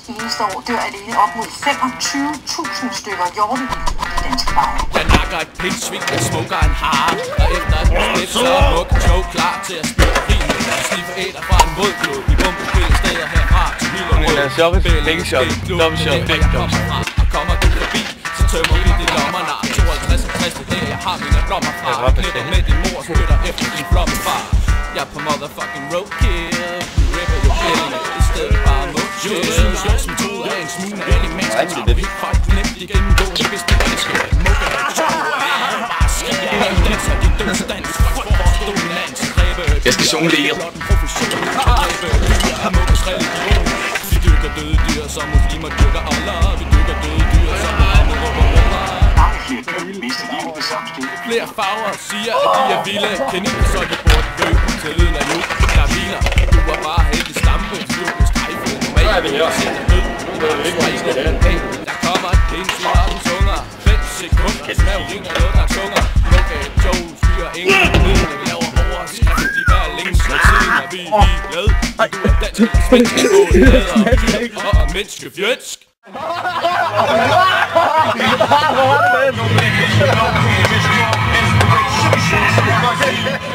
eneste år dør alene op mod 25.000 stykker hjortevildt på de danske veje. Jeg nakker et pindsvin, jeg smukker en hare. Og efter et split, så er muk Joe klar til at spille rim. Sniffer æder fra en våd klub i bumpespille steder herfra til Hillerød. Hun er shoppe, begge shoppe, dobbelt shoppe, begge dobbelt shoppe. Og kommer du forbi, så tømmer vi de lommerne. 52 det der, jeg har mine blommer fra. Knipper med din mor, spytter efter din flomme far. Jeg er på motherfucking roadkill. Du rapper jo killing, i stedet bare motion. Jeg som troede af en smule element. Jeg vil ikke folk nemt igen, gå til hvis det er skal. Mukke er tog, bare skidt. Jeg danser de dødsdans, for dominans. Jeg skal jonglere. Mukkes religion. Vi dyrker døde dyr, som muslimer dyrker Allah. Vi dyrker døde dyr, som Muhammed råber Allah. Flere farver siger, at de er vilde. Kaniner, så de burde dø til lyden af nu. Der hviler, du var bare heldig stampe. Du er strejfe, normalt, du er selv død. Hey, der kommer et pindsvin og den tunger. 5 sekunder, smav ringer noget, der tunger. Mukke, Joe, fyrer ingen vidne. Laver overskrift, de hver længe slår tiden. Er vi ligeglade? Du er dansk eller svensk, både hader og menneskefjøtsk. Hvor er det?